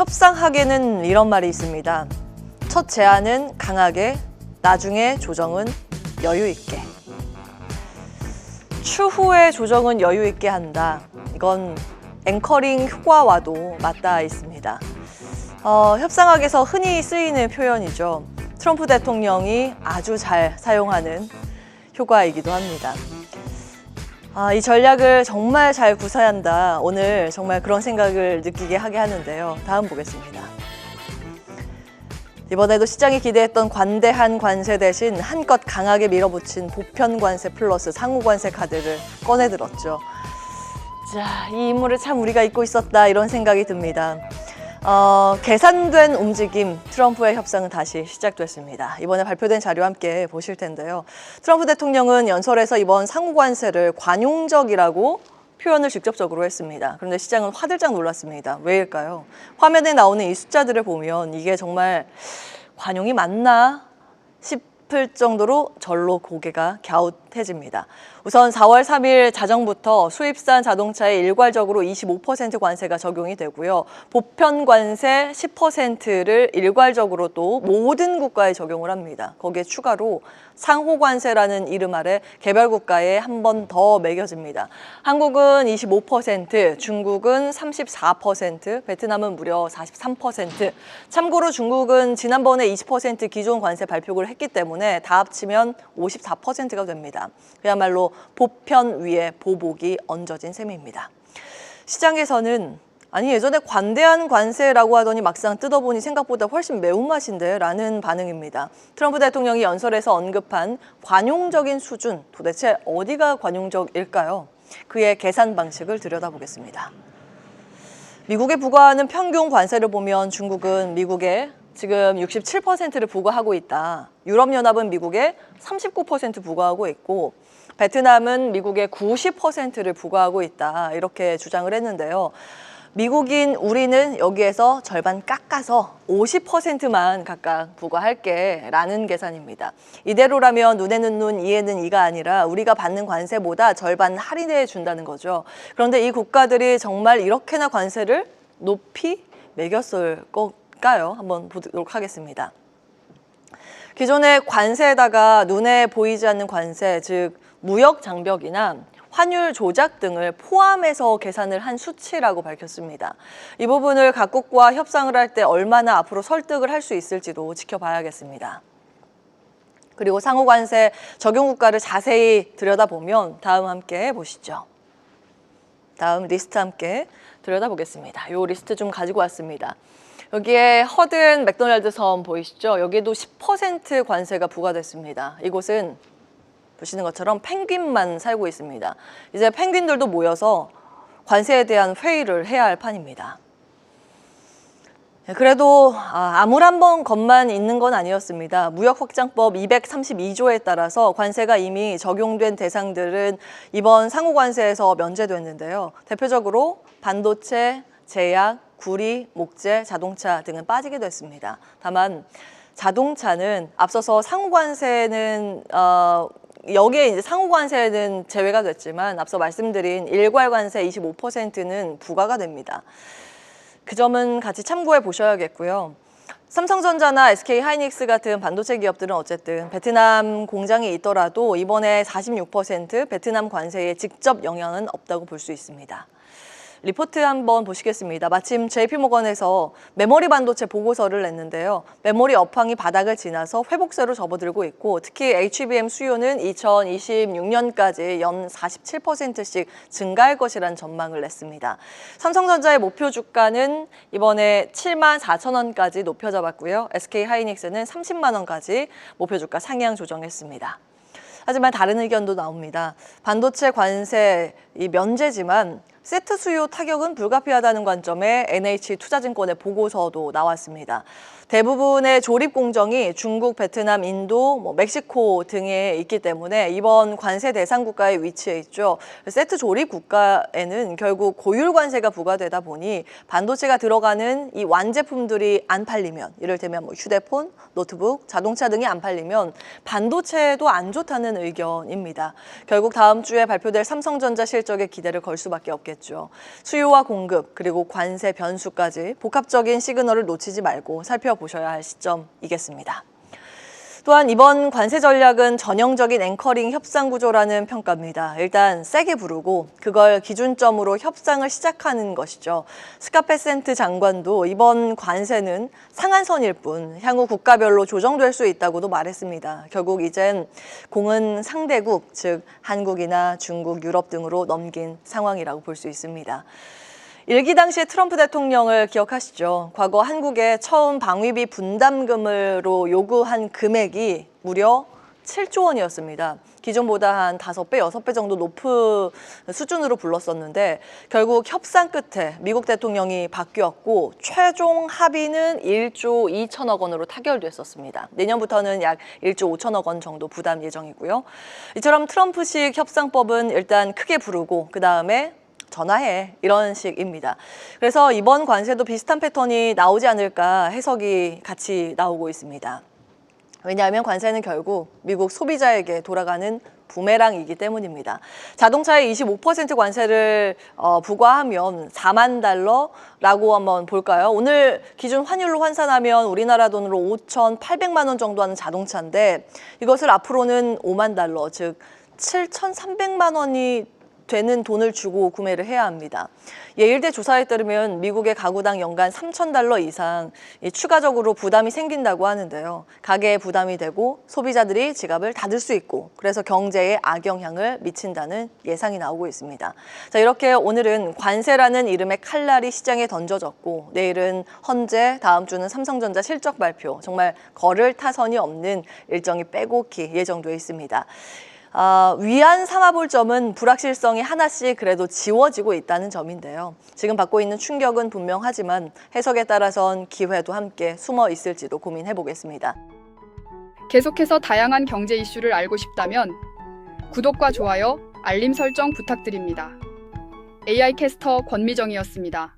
협상학에는 이런 말이 있습니다. 첫 제안은 강하게, 나중에 조정은 여유 있게. 추후의 조정은 여유 있게 한다. 이건 앵커링 효과와도 맞닿아 있습니다. 협상학에서 흔히 쓰이는 표현이죠. 트럼프 대통령이 아주 잘 사용하는 효과이기도 합니다. 이 전략을 정말 잘 구사한다. 오늘 정말 그런 생각을 느끼게 하게 하는데요. 다음 보겠습니다. 이번에도 시장이 기대했던 관대한 관세 대신 한껏 강하게 밀어붙인 보편 관세 플러스 상호 관세 카드를 꺼내들었죠. 자, 이 인물을 참 우리가 잊고 있었다 이런 생각이 듭니다. 계산된 움직임, 트럼프의 협상은 다시 시작됐습니다. 이번에 발표된 자료 함께 보실 텐데요. 트럼프 대통령은 연설에서 이번 상호 관세를 관용적이라고 표현을 직접적으로 했습니다. 그런데 시장은 화들짝 놀랐습니다. 왜일까요? 화면에 나오는 이 숫자들을 보면 이게 정말 관용이 맞나 싶을 정도로 절로 고개가 갸웃해집니다. 우선 4월 3일 자정부터 수입산 자동차에 일괄적으로 25% 관세가 적용이 되고요. 보편 관세 10%를 일괄적으로 또 모든 국가에 적용을 합니다. 거기에 추가로 상호 관세라는 이름 아래 개별 국가에 한 번 더 매겨집니다. 한국은 25%, 중국은 34%, 베트남은 무려 43%. 참고로 중국은 지난번에 20% 기존 관세 발표를 했기 때문에 다 합치면 54%가 됩니다. 그야말로 보편 위에 보복이 얹어진 셈입니다. 시장에서는 아니 예전에 관대한 관세라고 하더니 막상 뜯어보니 생각보다 훨씬 매운맛인데 라는 반응입니다. 트럼프 대통령이 연설에서 언급한 관용적인 수준, 도대체 어디가 관용적일까요? 그의 계산 방식을 들여다보겠습니다. 미국에 부과하는 평균 관세를 보면 중국은 미국에 지금 67%를 부과하고 있다. 유럽연합은 미국에 39% 부과하고 있고 베트남은 미국에 90%를 부과하고 있다. 이렇게 주장을 했는데요. 미국인 우리는 여기에서 절반 깎아서 50%만 각각 부과할게 라는 계산입니다. 이대로라면 눈에는 눈, 이에는 이가 아니라 우리가 받는 관세보다 절반 할인해 준다는 거죠. 그런데 이 국가들이 정말 이렇게나 관세를 높이 매겼을 걸까요? 한번 보도록 하겠습니다. 기존의 관세에다가 눈에 보이지 않는 관세, 즉 무역 장벽이나 환율 조작 등을 포함해서 계산을 한 수치라고 밝혔습니다. 이 부분을 각국과 협상을 할 때 얼마나 앞으로 설득을 할 수 있을지도 지켜봐야겠습니다. 그리고 상호 관세 적용 국가를 자세히 들여다보면 다음 함께 보시죠. 다음 리스트 함께 들여다보겠습니다. 이 리스트 좀 가지고 왔습니다. 여기에 허든 맥도날드 섬 보이시죠? 여기에도 10% 관세가 부과됐습니다. 이곳은 보시는 것처럼 펭귄만 살고 있습니다. 이제 펭귄들도 모여서 관세에 대한 회의를 해야 할 판입니다. 그래도 아무런 것만 있는 건 아니었습니다. 무역확장법 232조에 따라서 관세가 이미 적용된 대상들은 이번 상호관세에서 면제됐는데요. 대표적으로 반도체, 제약, 구리, 목재, 자동차 등은 빠지게 됐습니다. 다만 자동차는 앞서서 상호관세는 여기에 이제 상호관세는 제외가 됐지만 앞서 말씀드린 일괄관세 25%는 부과가 됩니다. 그 점은 같이 참고해 보셔야겠고요. 삼성전자나 SK하이닉스 같은 반도체 기업들은 어쨌든 베트남 공장이 있더라도 이번에 46% 베트남 관세에 직접 영향은 없다고 볼 수 있습니다. 리포트 한번 보시겠습니다. 마침 JP모건에서 메모리 반도체 보고서를 냈는데요. 메모리 업황이 바닥을 지나서 회복세로 접어들고 있고 특히 HBM 수요는 2026년까지 연 47%씩 증가할 것이라는 전망을 냈습니다. 삼성전자의 목표 주가는 이번에 74,000원까지 높여 잡았고요. SK하이닉스는 30만 원까지 목표 주가 상향 조정했습니다. 하지만 다른 의견도 나옵니다. 반도체 관세 면제지만 세트 수요 타격은 불가피하다는 관점에 NH투자증권의 보고서도 나왔습니다. 대부분의 조립 공정이 중국, 베트남, 인도, 멕시코 등에 있기 때문에 이번 관세 대상 국가에 위치해 있죠. 세트 조립 국가에는 결국 고율 관세가 부과되다 보니 반도체가 들어가는 이 완제품들이 안 팔리면 이를테면 휴대폰, 노트북, 자동차 등이 안 팔리면 반도체도 안 좋다는 의견입니다. 결국 다음 주에 발표될 삼성전자 실적에 기대를 걸 수밖에 없겠습니다. 있겠죠. 수요와 공급 그리고 관세 변수까지 복합적인 시그널을 놓치지 말고 살펴보셔야 할 시점이겠습니다. 또한 이번 관세 전략은 전형적인 앵커링 협상 구조라는 평가입니다. 일단 세게 부르고 그걸 기준점으로 협상을 시작하는 것이죠. 스카페센트 장관도 이번 관세는 상한선일 뿐 향후 국가별로 조정될 수 있다고도 말했습니다. 결국 이젠 공은 상대국, 즉 한국이나 중국, 유럽 등으로 넘긴 상황이라고 볼 수 있습니다. 일기 당시의 트럼프 대통령을 기억하시죠? 과거 한국에 처음 방위비 분담금으로 요구한 금액이 무려 7조 원이었습니다. 기존보다 한 5배, 6배 정도 높은 수준으로 불렀었는데 결국 협상 끝에 미국 대통령이 바뀌었고 최종 합의는 1조 2천억 원으로 타결됐었습니다. 내년부터는 약 1조 5천억 원 정도 부담 예정이고요. 이처럼 트럼프식 협상법은 일단 크게 부르고 그다음에 전화해 이런 식입니다. 그래서 이번 관세도 비슷한 패턴이 나오지 않을까 해석이 같이 나오고 있습니다. 왜냐하면 관세는 결국 미국 소비자에게 돌아가는 부메랑이기 때문입니다. 자동차에 25% 관세를 부과하면 4만 달러라고 한번 볼까요? 오늘 기준 환율로 환산하면 우리나라 돈으로 5,800만 원 정도 하는 자동차인데 이것을 앞으로는 5만 달러, 즉 7,300만 원이 되는 돈을 주고 구매를 해야 합니다. 예일대 조사에 따르면 미국의 가구당 연간 3,000달러 이상 추가적으로 부담이 생긴다고 하는데요. 가계에 부담이 되고 소비자들이 지갑을 닫을 수 있고 그래서 경제에 악영향을 미친다는 예상이 나오고 있습니다. 자, 이렇게 오늘은 관세라는 이름의 칼날이 시장에 던져졌고 내일은 헌재, 다음 주는 삼성전자 실적 발표, 정말 걸을 타선이 없는 일정이 빼곡히 예정돼 있습니다. 위안 삼아볼 점은 불확실성이 하나씩 그래도 지워지고 있다는 점인데요. 지금 받고 있는 충격은 분명하지만 해석에 따라선 기회도 함께 숨어 있을지도 고민해 보겠습니다. 계속해서 다양한 경제 이슈를 알고 싶다면 구독과 좋아요, 알림 설정 부탁드립니다. AI 캐스터 권미정이었습니다.